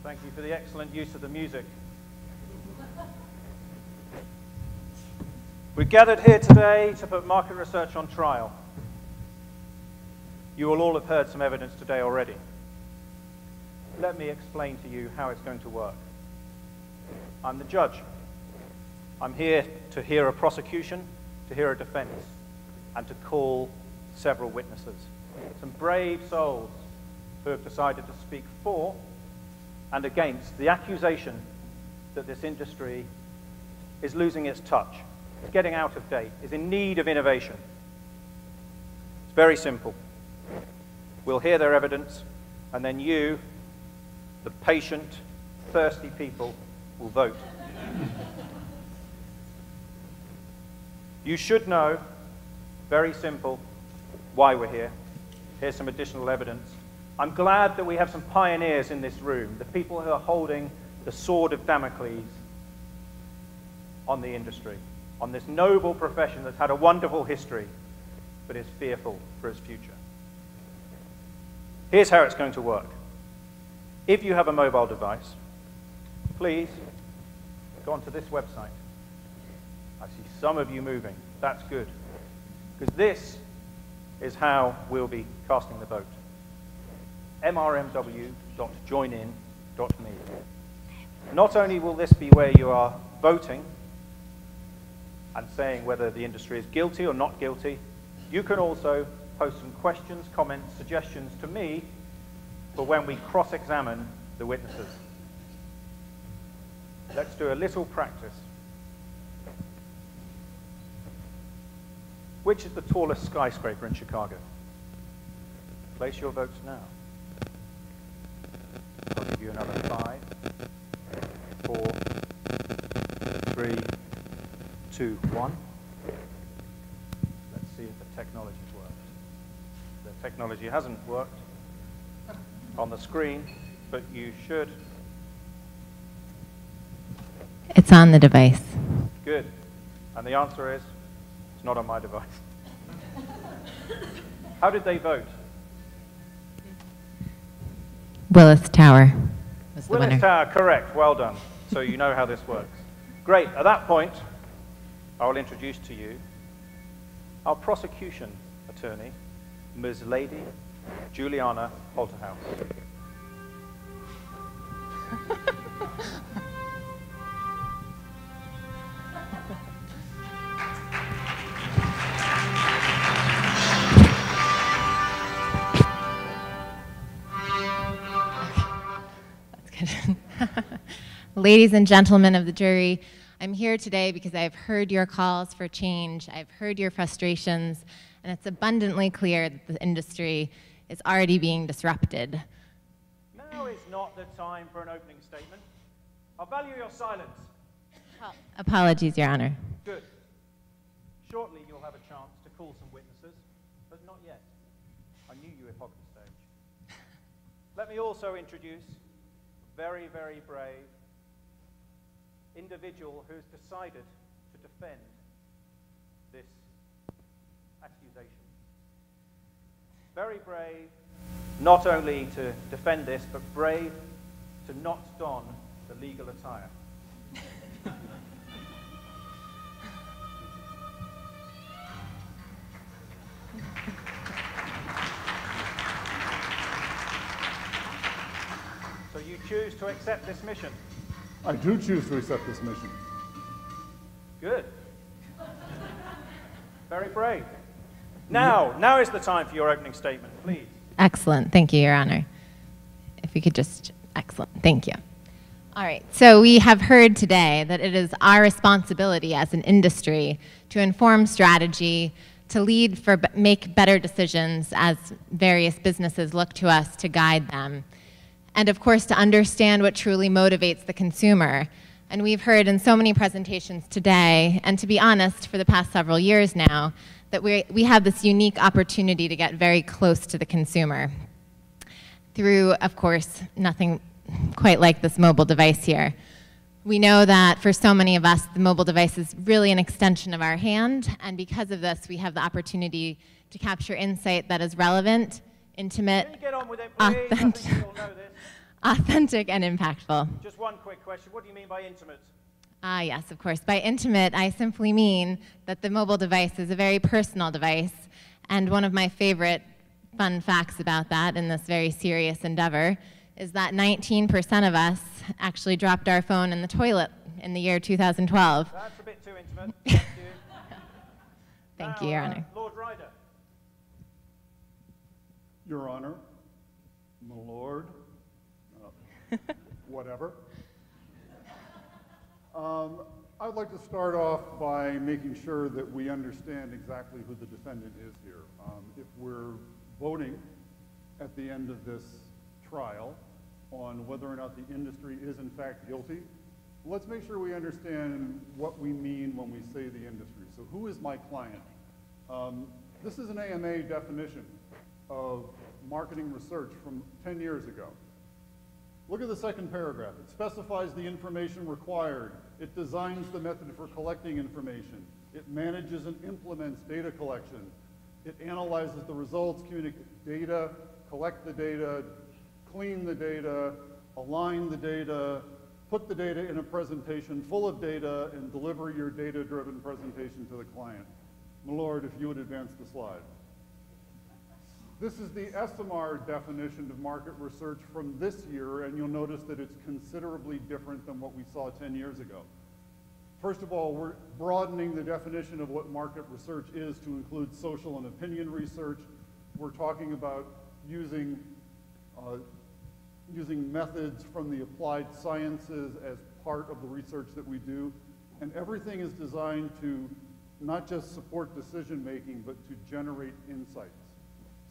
Thank you for the excellent use of the music. We're gathered here today to put market research on trial. You will all have heard some evidence today already. Let me explain to you how it's going to work. I'm the judge. I'm here to hear a prosecution, to hear a defense, and to call several witnesses. Some brave souls who have decided to speak for and against the accusation that this industry is losing its touch, is getting out of date, is in need of innovation. It's very simple. We'll hear their evidence, and then you, the patient, thirsty people, will vote. You should know, very simple, why we're here. Here's some additional evidence. I'm glad that we have some pioneers in this room, the people who are holding the sword of Damocles on the industry, on this noble profession that's had a wonderful history, but is fearful for its future. Here's how it's going to work. If you have a mobile device, please go onto this website. I see some of you moving. That's good, because this is how we'll be casting the vote. mrmw.joinin.me. Not only will this be where you are voting and saying whether the industry is guilty or not guilty, you can also post some questions, comments, suggestions to me for when we cross-examine the witnesses. Let's do a little practice. Which is the tallest skyscraper in Chicago? Place your votes now. I'll give you another 5, 4, 3, 2, 1. Let's see if the technology works. The technology hasn't worked on the screen, but you should. It's on the device. Good. And the answer is, it's not on my device. How did they vote? Willis Tower was the Willis winner. Tower, correct. Well done. So you know how this works. Great. At that point, I will introduce to you our prosecution attorney, Ms. Lady Juliana Holterhouse. Ladies and gentlemen of the jury, I'm here today because I've heard your calls for change, I've heard your frustrations, and it's abundantly clear that the industry is already being disrupted. Now is not the time for an opening statement. I'll value your silence. Apologies, Your Honor. Good. Shortly you'll have a chance to call some witnesses, but not yet. I knew you were hogging the stage. Let me also introduce a very, very brave individual who's decided to defend this accusation. Very brave, not only to defend this, but brave to not don the legal attire. So you choose to accept this mission? I do choose to accept this mission. Good. Very brave. Now is the time for your opening statement, please. Excellent. Thank you, Your Honor. If we could just, excellent. Thank you. All right. So we have heard today that it is our responsibility as an industry to inform strategy, to lead for make better decisions as various businesses look to us to guide them. And of course, to understand what truly motivates the consumer. And we've heard in so many presentations today, and to be honest, for the past several years now, that we have this unique opportunity to get very close to the consumer through, of course, nothing quite like this mobile device here. We know that for so many of us, the mobile device is really an extension of our hand, and because of this, we have the opportunity to capture insight that is relevant, intimate, authentic and impactful. Just one quick question. What do you mean by intimate? Yes, of course. By intimate, I simply mean that the mobile device is a very personal device. And one of my favorite fun facts about that in this very serious endeavor is that 19% of us actually dropped our phone in the toilet in the year 2012. That's a bit too intimate. Thank you. Thank you, Your Honor. Lord Ryder. Your Honor, my lord, whatever. I'd like to start off by making sure that we understand exactly who the defendant is here. If we're voting at the end of this trial on whether or not the industry is in fact guilty, let's make sure we understand what we mean when we say the industry. So who is my client? This is an AMA definition of marketing research from 10 years ago. Look at the second paragraph. It specifies the information required. It designs the method for collecting information. It manages and implements data collection. It analyzes the results, communicate data, collect the data, clean the data, align the data, put the data in a presentation full of data, and deliver your data-driven presentation to the client. My lord, if you would advance the slide. This is the Esomar definition of market research from this year, and you'll notice that it's considerably different than what we saw 10 years ago. First of all, we're broadening the definition of what market research is to include social and opinion research. We're talking about using methods from the applied sciences as part of the research that we do, and everything is designed to not just support decision making, but to generate insights.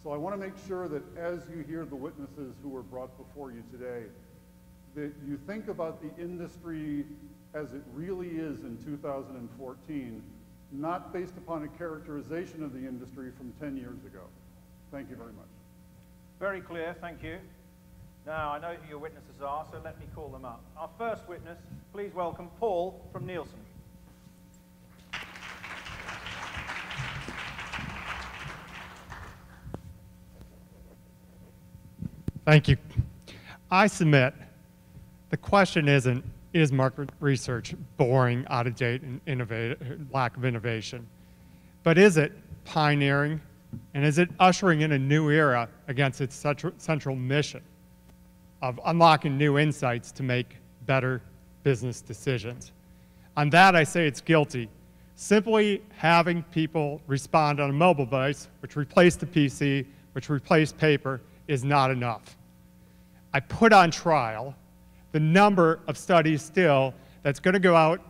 So I want to make sure that as you hear the witnesses who were brought before you today, that you think about the industry as it really is in 2014, not based upon a characterization of the industry from 10 years ago. Thank you very much. Very clear, thank you. Now, I know who your witnesses are, so let me call them up. Our first witness, please welcome Paul from Nielsen. Thank you. I submit the question isn't, is market research boring, out of date, and lack of innovation? But is it pioneering, and is it ushering in a new era against its central mission of unlocking new insights to make better business decisions? On that, I say it's guilty. Simply having people respond on a mobile device, which replaced the PC, which replaced paper, is not enough. I put on trial the number of studies still that's going to go out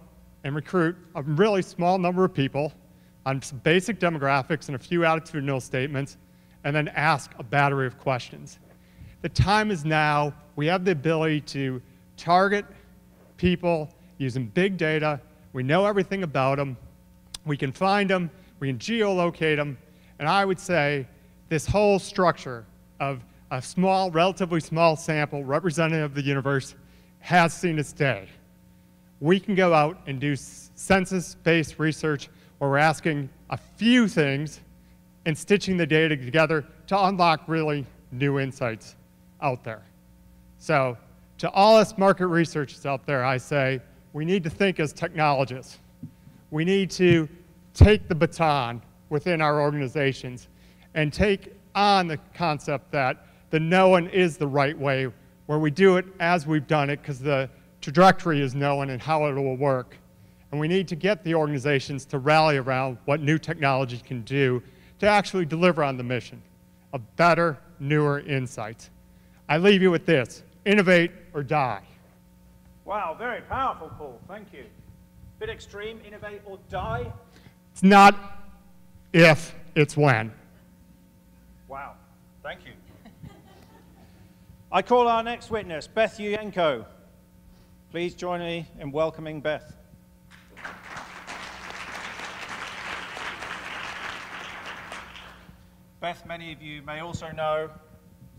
and recruit a really small number of people on some basic demographics and a few attitudinal statements, and then ask a battery of questions. The time is now. We have the ability to target people using big data. We know everything about them. We can find them. We can geolocate them. And I would say this whole structure of a small, relatively small sample representative of the universe has seen its day. We can go out and do census-based research where we're asking a few things and stitching the data together to unlock really new insights out there. So to all us market researchers out there, I say we need to think as technologists. We need to take the baton within our organizations and take on the concept that the known is the right way, where we do it as we've done it because the trajectory is known and how it will work. And we need to get the organizations to rally around what new technology can do to actually deliver on the mission of better, newer insights. I leave you with this: innovate or die. Wow, very powerful, Paul. Thank you. Bit extreme, innovate or die? It's not if, it's when. Wow, thank you. I call our next witness, Beth Yuyenko. Please join me in welcoming Beth. Beth, many of you may also know,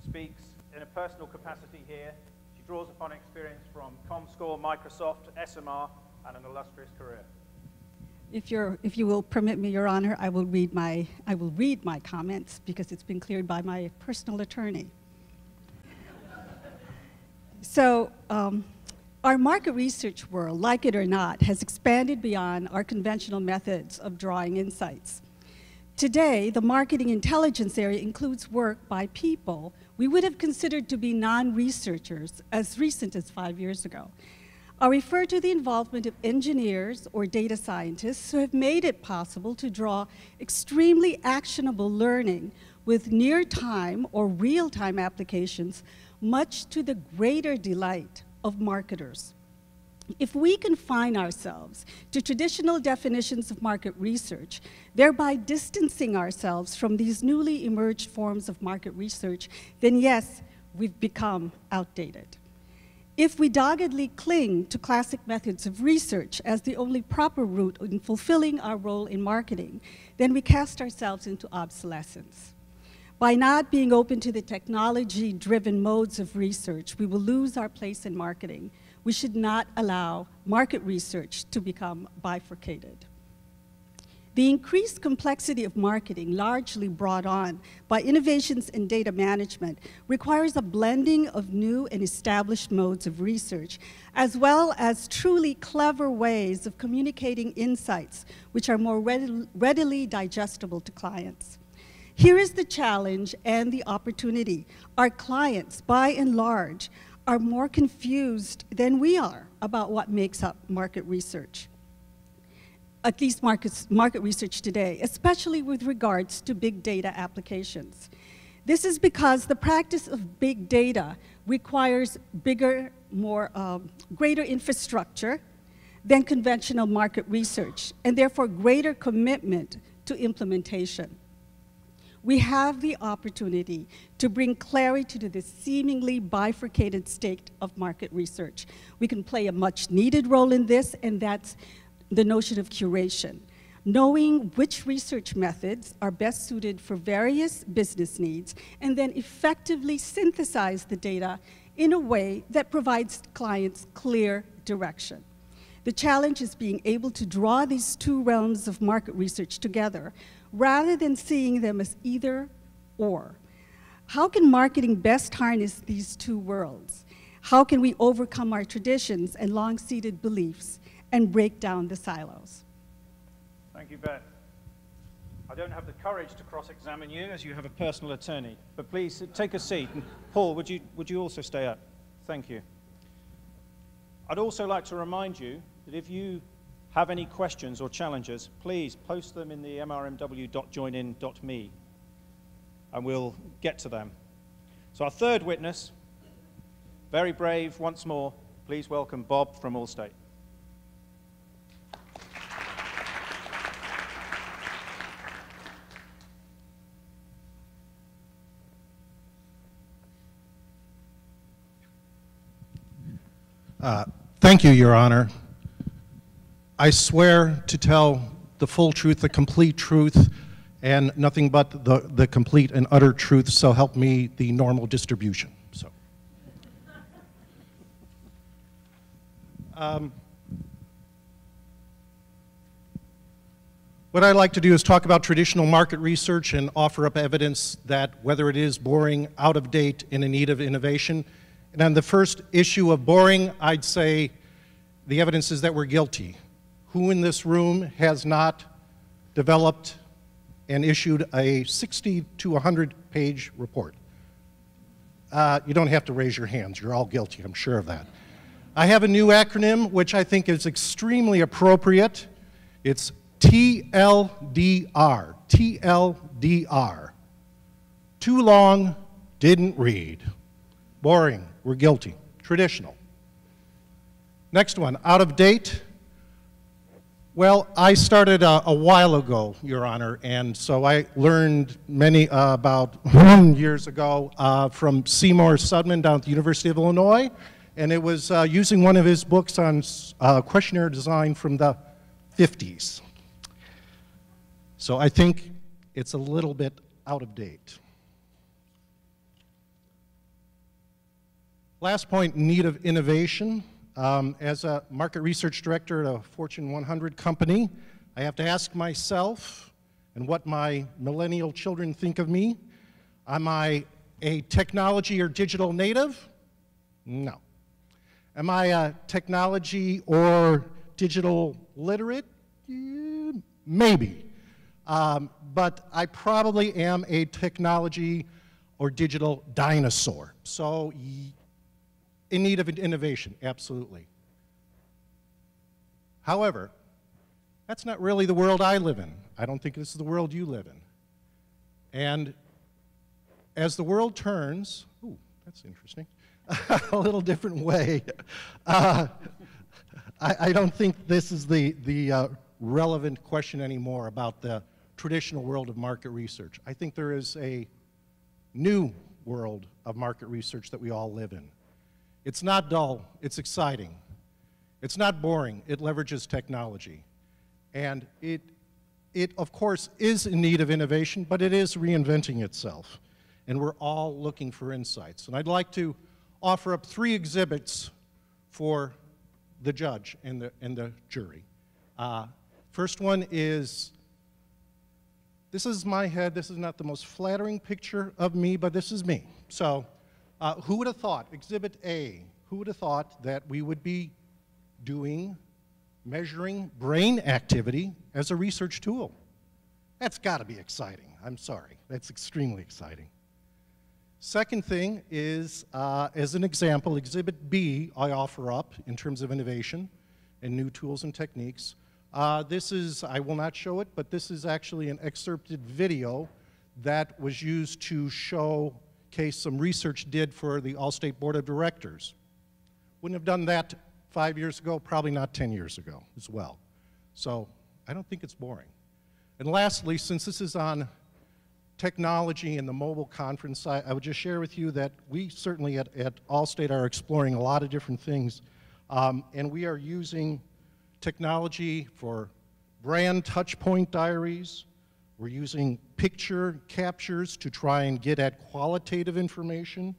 speaks in a personal capacity here. She draws upon experience from ComScore, Microsoft, Esomar, and an illustrious career. If you will permit me, Your Honor, I will read my comments because it's been cleared by my personal attorney. So our market research world, like it or not, has expanded beyond our conventional methods of drawing insights. Today, the marketing intelligence area includes work by people we would have considered to be non-researchers as recent as 5 years ago. I refer to the involvement of engineers or data scientists who have made it possible to draw extremely actionable learning with near-time or real-time applications, much to the greater delight of marketers. If we confine ourselves to traditional definitions of market research, thereby distancing ourselves from these newly emerged forms of market research, then yes, we've become outdated. If we doggedly cling to classic methods of research as the only proper route in fulfilling our role in marketing, then we cast ourselves into obsolescence. By not being open to the technology-driven modes of research, we will lose our place in marketing. We should not allow market research to become bifurcated. The increased complexity of marketing, largely brought on by innovations in data management, requires a blending of new and established modes of research, as well as truly clever ways of communicating insights which are more readily digestible to clients. Here is the challenge and the opportunity. Our clients, by and large, are more confused than we are about what makes up market research, at least market research today, especially with regards to big data applications. This is because the practice of big data requires bigger, greater infrastructure than conventional market research, and therefore greater commitment to implementation. We have the opportunity to bring clarity to this seemingly bifurcated state of market research. We can play a much needed role in this, and that's the notion of curation. Knowing which research methods are best suited for various business needs, and then effectively synthesize the data in a way that provides clients clear direction. The challenge is being able to draw these two realms of market research together, rather than seeing them as either or. How can marketing best harness these two worlds? How can we overcome our traditions and long-seated beliefs and break down the silos? Thank you, Beth. I don't have the courage to cross-examine you as you have a personal attorney, but please take a seat. And Paul, would you also stay up? Thank you. I'd also like to remind you that if you have any questions or challenges, please post them in the mrmw.joinin.me, and we'll get to them. So our third witness, very brave once more, please welcome Bob from Allstate. Thank you, Your Honor. I swear to tell the full truth, the complete truth, and nothing but the complete and utter truth, so help me the normal distribution. So, what I'd like to do is talk about traditional market research and offer up evidence that whether it is boring, out of date, and in need of innovation. And on the first issue of boring, I'd say the evidence is that we're guilty. Who in this room has not developed and issued a 60 to 100-page report? You don't have to raise your hands. You're all guilty, I'm sure of that. I have a new acronym, which I think is extremely appropriate. It's TLDR. TLDR. Too long, didn't read. Boring, we're guilty. Traditional. Next one, out of date. Well, I started a while ago, Your Honor, and so I learned many about years ago from Seymour Sudman down at the University of Illinois, and it was using one of his books on questionnaire design from the 50s. So I think it's a little bit out of date. Last point, need of innovation. As a market research director at a Fortune 100 company, I have to ask myself and what my millennial children think of me. Am I a technology or digital native? No. Am I technology or digital literate? Maybe. But I probably am a technology or digital dinosaur. So in need of innovation, absolutely. However, that's not really the world I live in. I don't think this is the world you live in. And as the world turns, ooh, that's interesting, a little different way, I don't think this is the relevant question anymore about the traditional world of market research. I think there is a new world of market research that we all live in. It's not dull, it's exciting. It's not boring, it leverages technology. And it of course is in need of innovation, but it is reinventing itself. And we're all looking for insights. And I'd like to offer up 3 exhibits for the judge and the jury. First one is, this is my head. This is not the most flattering picture of me, but this is me. So who would have thought, Exhibit A, who would have thought that we would be measuring brain activity as a research tool? That's got to be exciting. I'm sorry. That's extremely exciting. Second thing is, as an example, Exhibit B I offer up in terms of innovation and new tools and techniques. This is, I will not show it, but this is actually an excerpted video that was used to showcase some research did for the Allstate Board of Directors. Wouldn't have done that 5 years ago, probably not 10 years ago as well. So I don't think it's boring. And lastly, since this is on technology and the mobile conference, I would just share with you that we certainly at Allstate are exploring a lot of different things. And we are using technology for brand touchpoint diaries. We're using picture captures to try and get at qualitative information.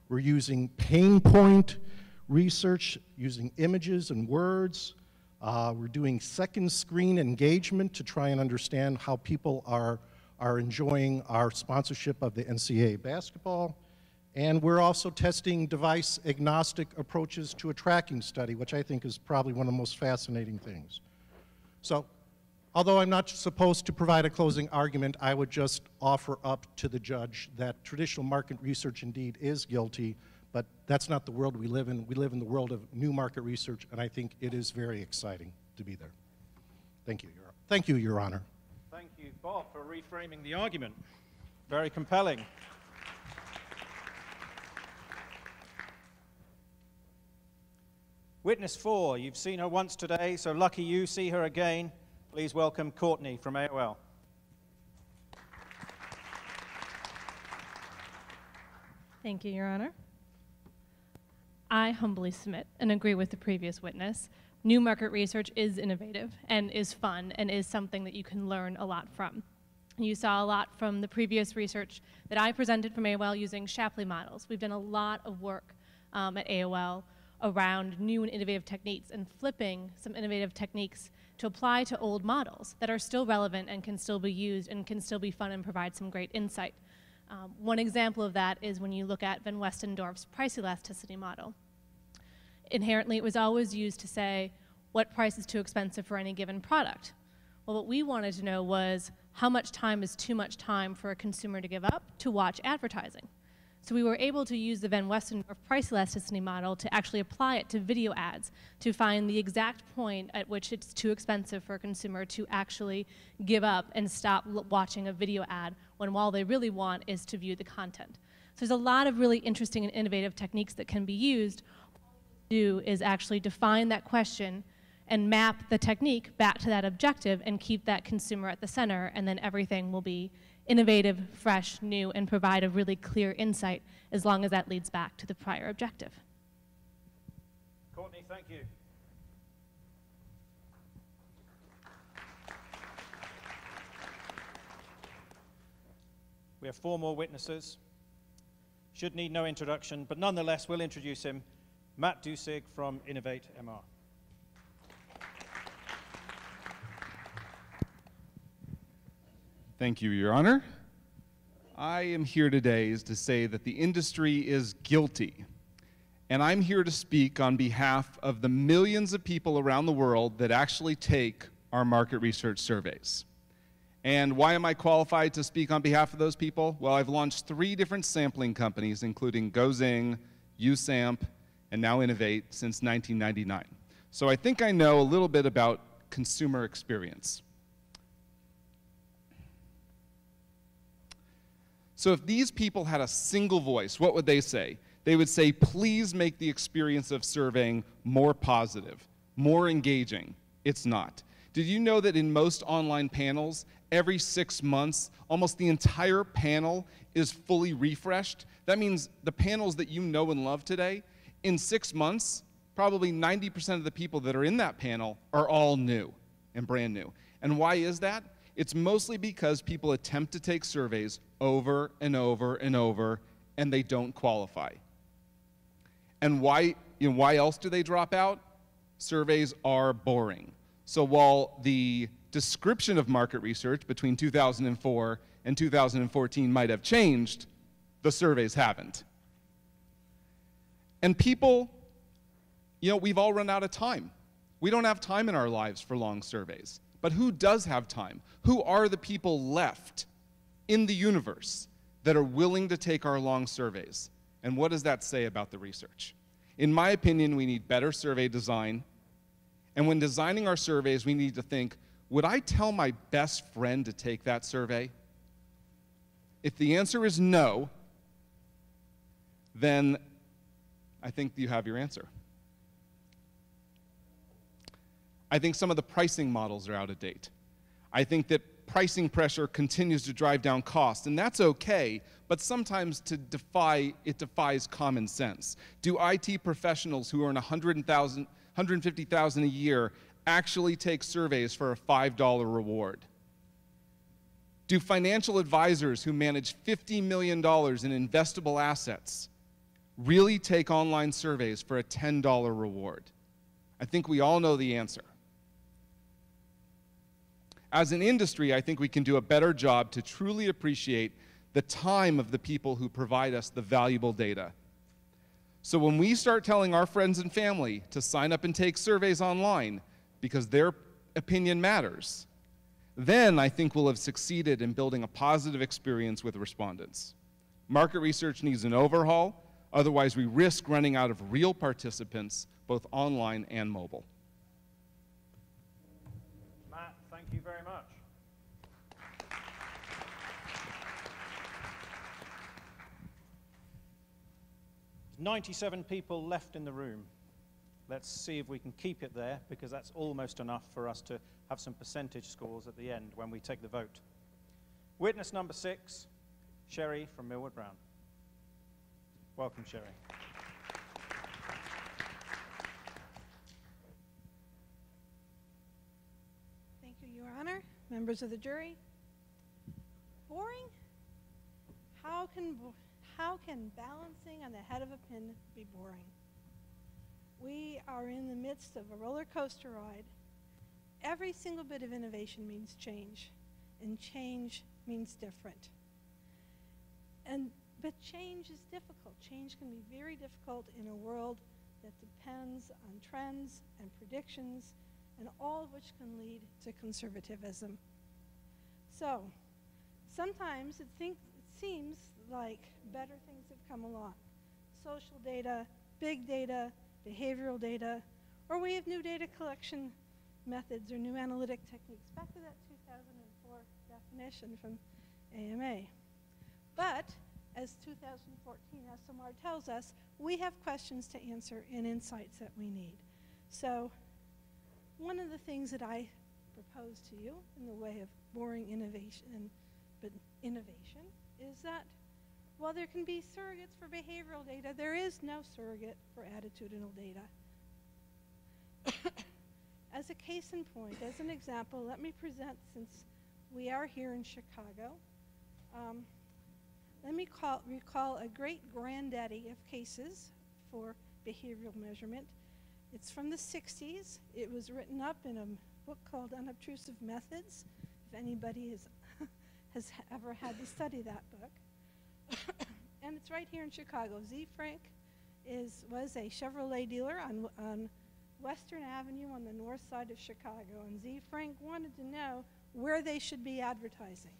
We're using pain point research, using images and words. We're doing second screen engagement to try and understand how people are enjoying our sponsorship of the NCAA basketball. And we're also testing device agnostic approaches to a tracking study, which I think is probably one of the most fascinating things. So, although I'm not supposed to provide a closing argument, I would just offer up to the judge that traditional market research indeed is guilty, but that's not the world we live in. We live in the world of new market research, and I think it is very exciting to be there. Thank you, Your Honor. Thank you, Bob, for reframing the argument. Very compelling. Witness 4, you've seen her once today, so lucky you, see her again. Please welcome Courtney from AOL. Thank you, Your Honor. I humbly submit and agree with the previous witness. New market research is innovative and is fun and is something that you can learn a lot from. You saw a lot from the previous research that I presented from AOL using Shapley models. We've done a lot of work at AOL around new and innovative techniques and flipping some innovative techniques to apply to old models that are still relevant and can still be used and can still be fun and provide some great insight. One example of that is when you look at Van Westendorp's price elasticity model. Inherently, it was always used to say what price is too expensive for any given product. Well, what we wanted to know was how much time is too much time for a consumer to give up to watch advertising. So we were able to use the Van Westendorp price elasticity model to actually apply it to video ads to find the exact point at which it's too expensive for a consumer to actually give up and stop watching a video ad when all they really want is to view the content. So there's a lot of really interesting and innovative techniques that can be used. All you do is actually define that question and map the technique back to that objective and keep that consumer at the center, and then everything will be innovative, fresh, new, and provide a really clear insight as long as that leads back to the prior objective. Courtney, thank you. We have 4 more witnesses. Should need no introduction, but nonetheless, we'll introduce him. Matt Dusig from Innovate MR. Thank you, Your Honor. I am here today to say that the industry is guilty. And I'm here to speak on behalf of the millions of people around the world that actually take our market research surveys. And why am I qualified to speak on behalf of those people? Well, I've launched 3 different sampling companies, including GoZing, USAMP, and now Innovate since 1999. So I think I know a little bit about consumer experience. So if these people had a single voice, what would they say? They would say, please make the experience of surveying more positive, more engaging. It's not. Did you know that in most online panels, every 6 months, almost the entire panel is fully refreshed? That means the panels that you know and love today, in 6 months, probably 90% of the people that are in that panel are all new and brand new. And why is that? It's mostly because people attempt to take surveys over and over and over, and they don't qualify. And why else do they drop out? Surveys are boring. So while the description of market research between 2004 and 2014 might have changed, the surveys haven't. And people, we've all run out of time. We don't have time in our lives for long surveys. But who does have time? Who are the people left in the universe that are willing to take our long surveys? And what does that say about the research? In my opinion, we need better survey design. And when designing our surveys, we need to think, would I tell my best friend to take that survey? If the answer is no, then I think you have your answer. I think some of the pricing models are out of date. I think that pricing pressure continues to drive down costs, and that's okay, but sometimes it defies common sense. Do IT professionals who earn $150,000 a year actually take surveys for a $5 reward? Do financial advisors who manage $50 million in investable assets really take online surveys for a $10 reward? I think we all know the answer. As an industry, I think we can do a better job to truly appreciate the time of the people who provide us the valuable data. So when we start telling our friends and family to sign up and take surveys online because their opinion matters, then I think we'll have succeeded in building a positive experience with respondents. Market research needs an overhaul, otherwise we risk running out of real participants, both online and mobile. Matt, thank you very much. 97 people left in the room. Let's see if we can keep it there, because that's almost enough for us to have some percentage scores at the end when we take the vote. Witness number 6, Sherry from Millward Brown. Welcome, Sherry. Thank you, Your Honor, members of the jury. Boring? How can balancing on the head of a pin be boring? We are in the midst of a roller coaster ride. Every single bit of innovation means change, and change means different. But change is difficult. Change can be very difficult in a world that depends on trends and predictions, and all of which can lead to conservatism. So, sometimes it seems like better things have come along. Social data, big data, behavioral data, or we have new data collection methods or new analytic techniques. Back to that 2004 definition from AMA. But, as 2014 Esomar tells us, we have questions to answer and insights that we need. So, one of the things that I propose to you in the way of boring innovation, but innovation, is that while there can be surrogates for behavioral data, there is no surrogate for attitudinal data. As a case in point, as an example, let me present, since we are here in Chicago, let me recall a great granddaddy of cases for behavioral measurement. It's from the 60s. It was written up in a book called Unobtrusive Methods, if anybody has ever had to study that book. And it's right here in Chicago. Z. Frank was a Chevrolet dealer on Western Avenue on the north side of Chicago, and Z. Frank wanted to know where they should be advertising.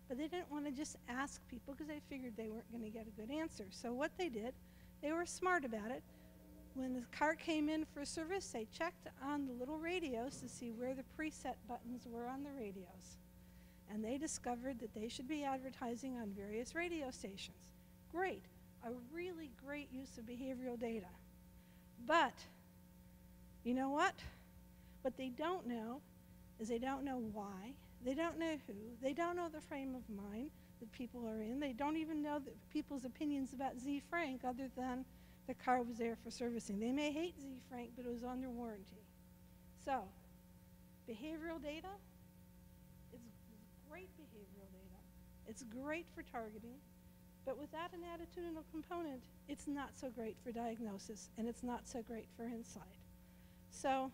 But they didn't want to just ask people because they figured they weren't going to get a good answer. So what they did, they were smart about it. When the car came in for service, they checked on the little radios to see where the preset buttons were on the radios. And they discovered that they should be advertising on various radio stations. Great, a really great use of behavioral data. But, you know what? What they don't know is they don't know why, they don't know who, they don't know the frame of mind that people are in, they don't even know that people's opinions about Z. Frank other than the car was there for servicing. They may hate Z. Frank, but it was under warranty. So, behavioral data is great behavioral data. It's great for targeting, but without an attitudinal component, it's not so great for diagnosis, and it's not so great for insight. So,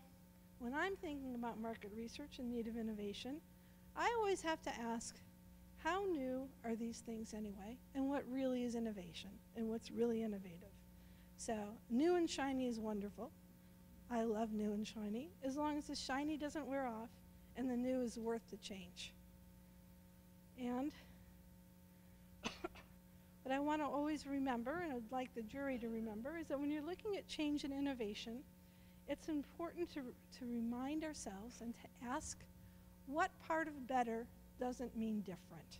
when I'm thinking about market research in need of innovation, I always have to ask, how new are these things anyway, and what really is innovation, and what's really innovative? So, new and shiny is wonderful. I love new and shiny, as long as the shiny doesn't wear off and the new is worth the change. And what I want to always remember, and I'd like the jury to remember, is that when you're looking at change and innovation, it's important to remind ourselves and to ask what part of better doesn't mean different,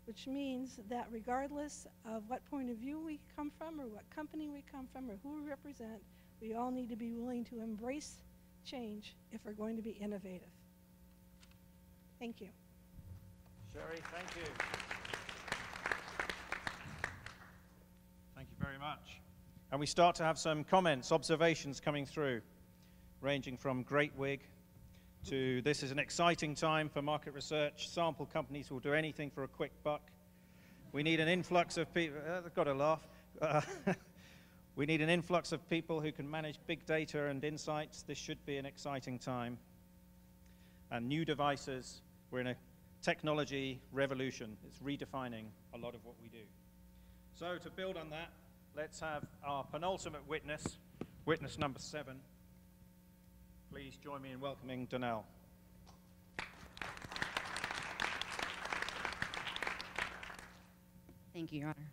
which means that regardless of what point of view we come from or what company we come from or who we represent, we all need to be willing to embrace change if we're going to be innovative. Thank you. Sherry, thank you. Thank you very much. And we start to have some comments, observations coming through, ranging from great wig to this is an exciting time for market research. Sample companies will do anything for a quick buck. We need an influx of people, I've got to laugh. We need an influx of people who can manage big data and insights. This should be an exciting time. And new devices, we're in a technology revolution. It's redefining a lot of what we do. So to build on that, let's have our penultimate witness, witness number 7. Please join me in welcoming Donnell. Thank you, Your Honor.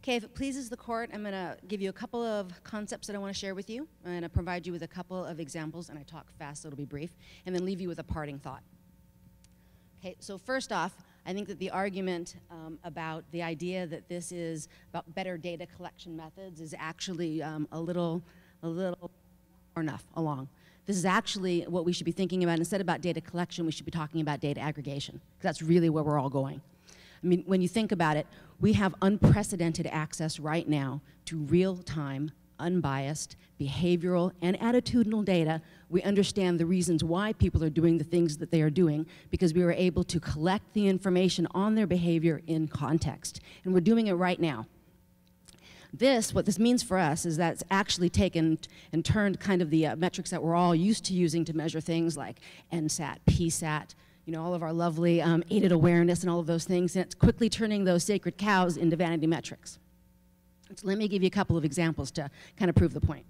Okay, if it pleases the court, I'm going to give you a couple of concepts that I want to share with you. I'm going to provide you with a couple of examples, and I talk fast, so it'll be brief, and then leave you with a parting thought. Okay, so first off, I think that the argument about the idea that this is about better data collection methods is actually a little or enough along. This is actually what we should be thinking about. Instead about data collection, we should be talking about data aggregation, because that's really where we're all going. I mean, when you think about it, we have unprecedented access right now to real-time, unbiased, behavioral, and attitudinal data. We understand the reasons why people are doing the things that they are doing because we were able to collect the information on their behavior in context. And we're doing it right now. What this means for us is that it's actually taken and turned kind of the metrics that we're all used to using to measure things like NSAT, PSAT, you know, all of our lovely aided awareness and all of those things, and it's quickly turning those sacred cows into vanity metrics. So let me give you a couple of examples to kind of prove the point.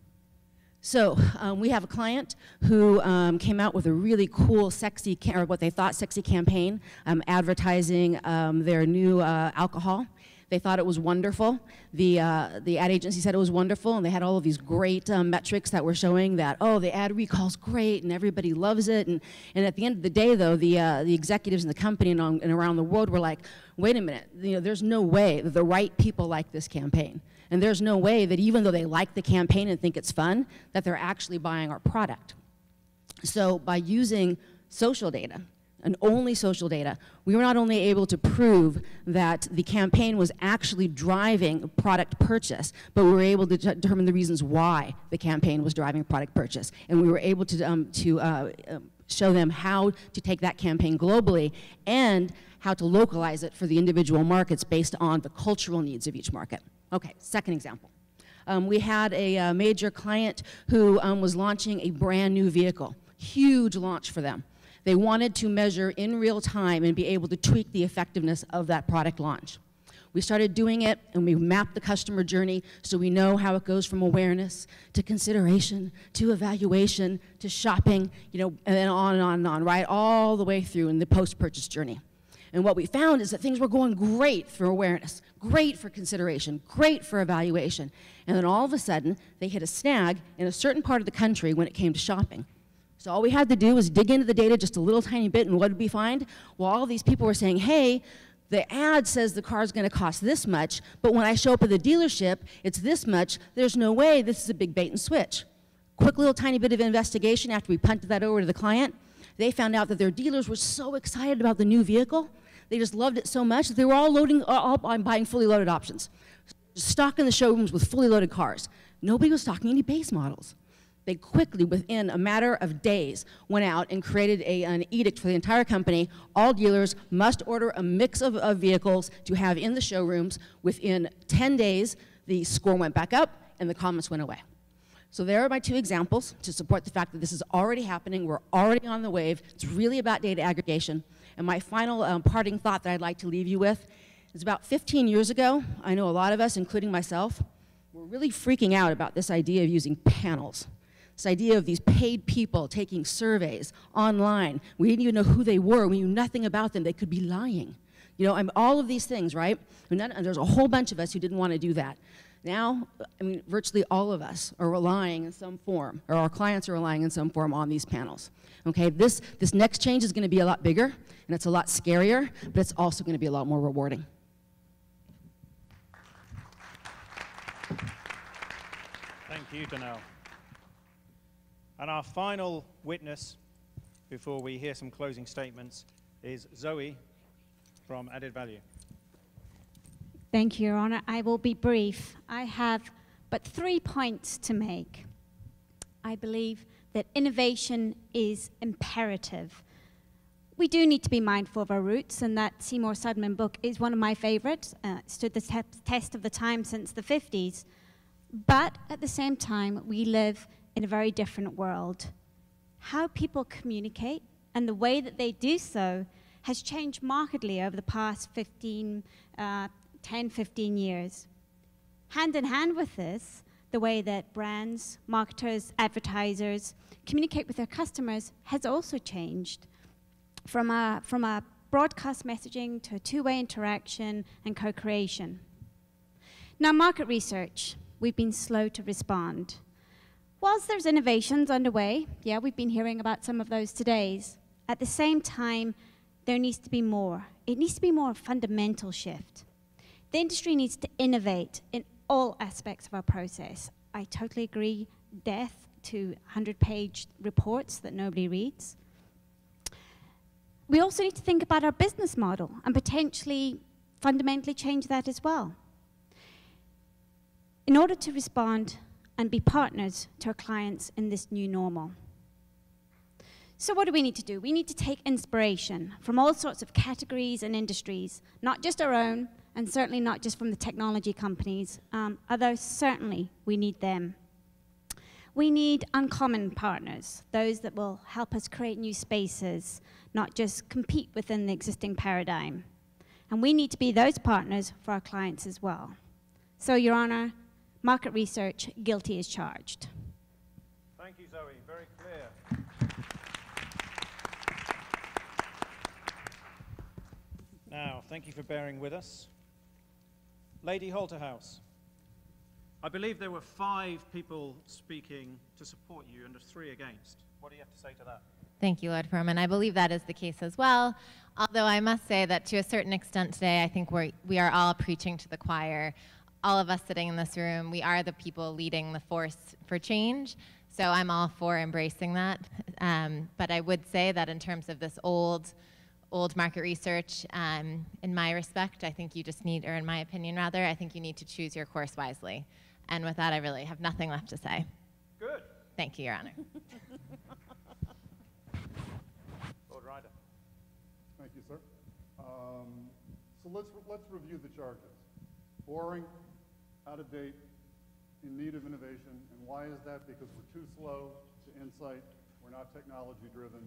So we have a client who came out with a really cool, sexy, or what they thought sexy campaign, advertising their new alcohol. They thought it was wonderful. The ad agency said it was wonderful, and they had all of these great metrics that were showing that, oh, the ad recall's great, and everybody loves it. And at the end of the day, though, the executives in the company and around the world were like, wait a minute, you know, there's no way that the right people like this campaign. And there's no way that even though they like the campaign and think it's fun, that they're actually buying our product. So by using social data, and only social data, we were not only able to prove that the campaign was actually driving product purchase, but we were able to determine the reasons why the campaign was driving product purchase. And we were able to show them how to take that campaign globally and how to localize it for the individual markets based on the cultural needs of each market. Okay, second example. We had a major client who was launching a brand new vehicle. Huge launch for them. They wanted to measure in real time and be able to tweak the effectiveness of that product launch. We started doing it, and we mapped the customer journey so we know how it goes from awareness to consideration to evaluation to shopping, you know, and then on and on and on, right? All the way through in the post-purchase journey. And what we found is that things were going great for awareness, great for consideration, great for evaluation. And then all of a sudden, they hit a snag in a certain part of the country when it came to shopping. So all we had to do was dig into the data just a little tiny bit, and what did we find? Well, all these people were saying, hey, the ad says the car's going to cost this much, but when I show up at the dealership, it's this much. There's no way. This is a big bait and switch. Quick little tiny bit of investigation after we punted that over to the client. They found out that their dealers were so excited about the new vehicle. They just loved it so much that they were all buying fully loaded options. Stocking the showrooms with fully loaded cars. Nobody was stocking any base models. They quickly, within a matter of days, went out and created an edict for the entire company. All dealers must order a mix of vehicles to have in the showrooms. Within 10 days, the score went back up and the comments went away. So there are my two examples to support the fact that this is already happening. We're already on the wave. It's really about data aggregation. And my final parting thought that I'd like to leave you with is about 15 years ago, I know a lot of us, including myself, were really freaking out about this idea of using panels. This idea of these paid people taking surveys online. We didn't even know who they were. We knew nothing about them. They could be lying. You know, all of these things, right? And there's a whole bunch of us who didn't want to do that. Now, I mean, virtually all of us are relying in some form, or our clients are relying in some form on these panels. Okay, this next change is going to be a lot bigger, and it's a lot scarier, but it's also going to be a lot more rewarding. Thank you, Donnell. And our final witness, before we hear some closing statements, is Zoe from Added Value. Thank you, Your Honor. I will be brief. I have but 3 points to make. I believe that innovation is imperative. We do need to be mindful of our roots, and that Seymour Sudman book is one of my favorites. Stood the test of the time since the 50s. But at the same time, we live in a very different world. How people communicate and the way that they do so has changed markedly over the past 10, 15 years. Hand in hand with this, the way that brands, marketers, advertisers communicate with their customers has also changed from a broadcast messaging to a two-way interaction and co-creation. Now, market research, we've been slow to respond. Whilst there's innovations underway, yeah, we've been hearing about some of those today, at the same time, there needs to be more. It needs to be more a fundamental shift. The industry needs to innovate in all aspects of our process. I totally agree, death to 100-page reports that nobody reads. We also need to think about our business model and potentially fundamentally change that as well. In order to respond and be partners to our clients in this new normal. So what do we need to do? We need to take inspiration from all sorts of categories and industries, not just our own, and certainly not just from the technology companies, although certainly we need them. We need uncommon partners, those that will help us create new spaces, not just compete within the existing paradigm. And we need to be those partners for our clients as well. So, Your Honor, market research, guilty as charged. Thank you, Zoe. Very clear. Now, thank you for bearing with us. Lady Holterhouse, I believe there were 5 people speaking to support you and 3 against. What do you have to say to that? Thank you, Lord Foreman. I believe that is the case as well. Although I must say that to a certain extent today, I think we are all preaching to the choir. All of us sitting in this room, we are the people leading the force for change. So I'm all for embracing that. But I would say that in terms of this old market research, in my respect, I think you just need, or in my opinion rather, I think you need to choose your course wisely. And with that, I really have nothing left to say. Good. Thank you, Your Honor. Lord Ryder. Thank you, sir. So let's review the charges. Boring, out of date, in need of innovation. And why is that? Because we're too slow to insight. We're not technology driven.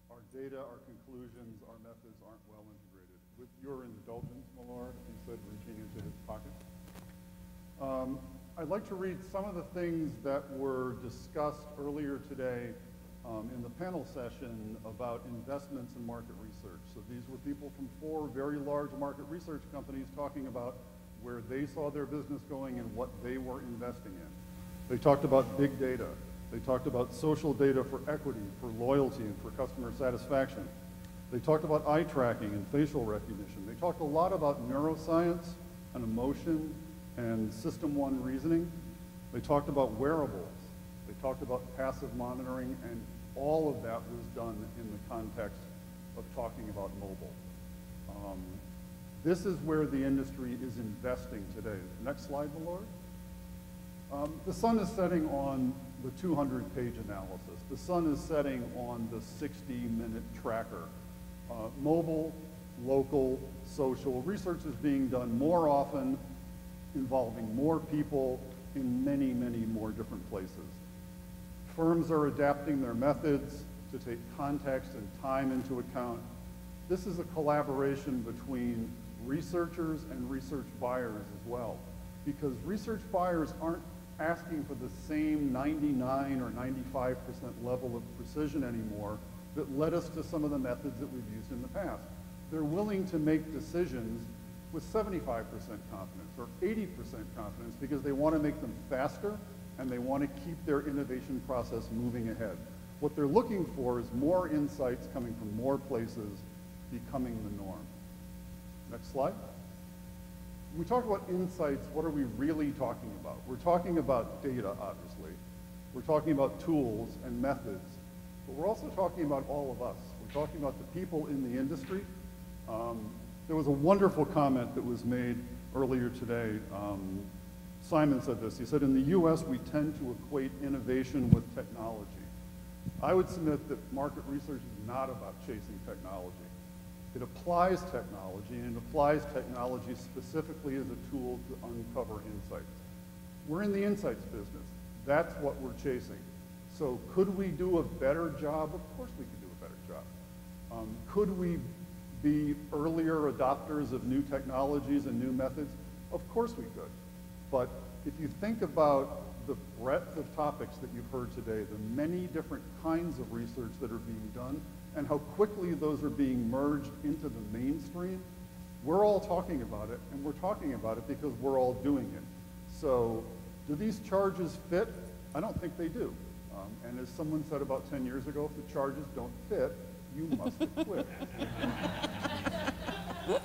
Our data, our conclusions, our methods aren't well integrated. With your indulgence, Millard, he said, reaching into his pocket. I'd like to read some of the things that were discussed earlier today in the panel session about investments in market research. So these were people from 4 very large market research companies talking about where they saw their business going and what they were investing in. They talked about big data. They talked about social data for equity, for loyalty, and for customer satisfaction. They talked about eye tracking and facial recognition. They talked a lot about neuroscience and emotion and System 1 reasoning. They talked about wearables. They talked about passive monitoring, and all of that was done in the context of talking about mobile. This is where the industry is investing today. Next slide, Millard. The sun is setting on the 200-page analysis. The sun is setting on the 60-minute tracker. Mobile, local, social research is being done more often, involving more people in many, many more different places. Firms are adapting their methods to take context and time into account. This is a collaboration between researchers and research buyers as well, because research buyers aren't asking for the same 99 or 95% level of precision anymore that led us to some of the methods that we've used in the past. They're willing to make decisions with 75% confidence or 80% confidence because they want to make them faster and they want to keep their innovation process moving ahead. What they're looking for is more insights coming from more places, becoming the norm. Next slide. When we talk about insights, what are we really talking about? We're talking about data, obviously. We're talking about tools and methods. But we're also talking about all of us. We're talking about the people in the industry. There was a wonderful comment that was made earlier today. Simon said this. He said, in the US, we tend to equate innovation with technology. I would submit that market research is not about chasing technology. It applies technology, and it applies technology specifically as a tool to uncover insights. We're in the insights business. That's what we're chasing. So could we do a better job? Of course we could do a better job. Could we be earlier adopters of new technologies and new methods? Of course we could. But if you think about the breadth of topics that you've heard today, the many different kinds of research that are being done, and how quickly those are being merged into the mainstream, we're all talking about it, and we're talking about it because we're all doing it. So do these charges fit? I don't think they do. And as someone said about 10 years ago, if the charges don't fit, you must have quit.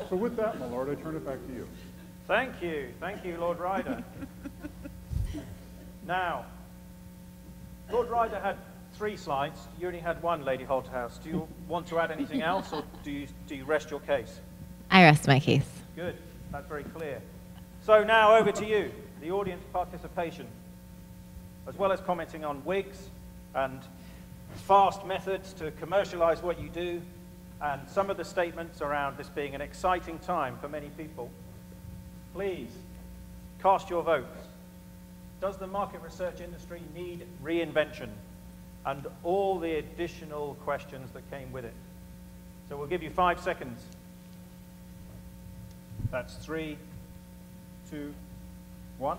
So with that, my lord, I turn it back to you. Thank you, Lord Ryder. Now, Lord Ryder had 3 slides. You only had 1, Lady Holterhouse. Do you want to add anything else, or do you rest your case? I rest my case. Good. That's very clear. So now over to you, the audience participation. As well as commenting on wigs and fast methods to commercialize what you do, and some of the statements around this being an exciting time for many people, please cast your votes. Does the market research industry need reinvention? And all the additional questions that came with it. So we'll give you 5 seconds. That's 3, 2, 1.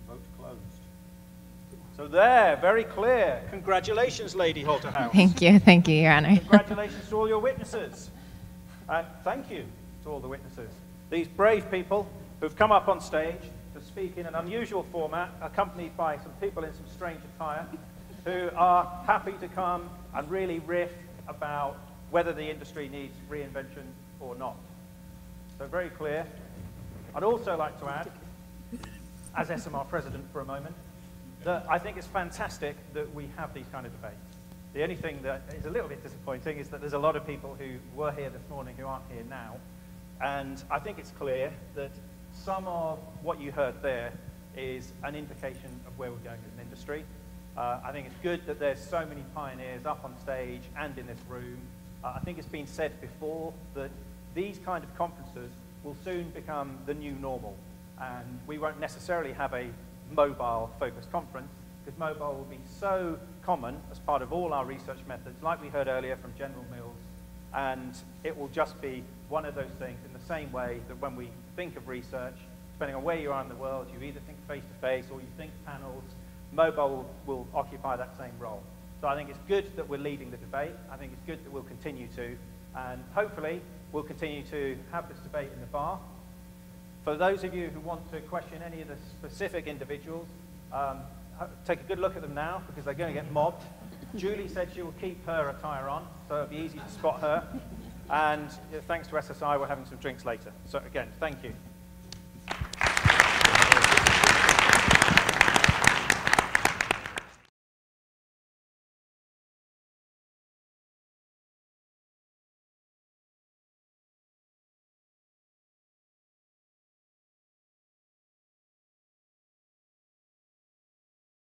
Vote closed. So there, very clear. Congratulations, Lady Holterhouse. Thank you, Your Honor. Congratulations to all your witnesses. And thank you to all the witnesses. These brave people who've come up on stage to speak in an unusual format, accompanied by some people in some strange attire, who are happy to come and really riff about whether the industry needs reinvention or not. So very clear. I'd also like to add, as Esomar president for a moment, that I think it's fantastic that we have these kind of debates. The only thing that is a little bit disappointing is that there's a lot of people who were here this morning who aren't here now. And I think it's clear that some of what you heard there is an indication of where we're going as an industry. I think it's good that there's so many pioneers up on stage and in this room. I think it's been said before that these kind of conferences will soon become the new normal. And we won't necessarily have a mobile-focused conference, because mobile will be so common as part of all our research methods, like we heard earlier from General Mills And it will just be one of those things in the same way that when we think of research, depending on where you are in the world, you either think face-to-face or you think panels, mobile will occupy that same role. So I think it's good that we're leading the debate. I think it's good that we'll continue to. And hopefully, we'll continue to have this debate in the bar. For those of you who want to question any of the specific individuals, take a good look at them now, because they're going to get mobbed. Julie said she will keep her attire on, so it'll be easy to spot her. And thanks to SSI, we're having some drinks later. So again, thank you.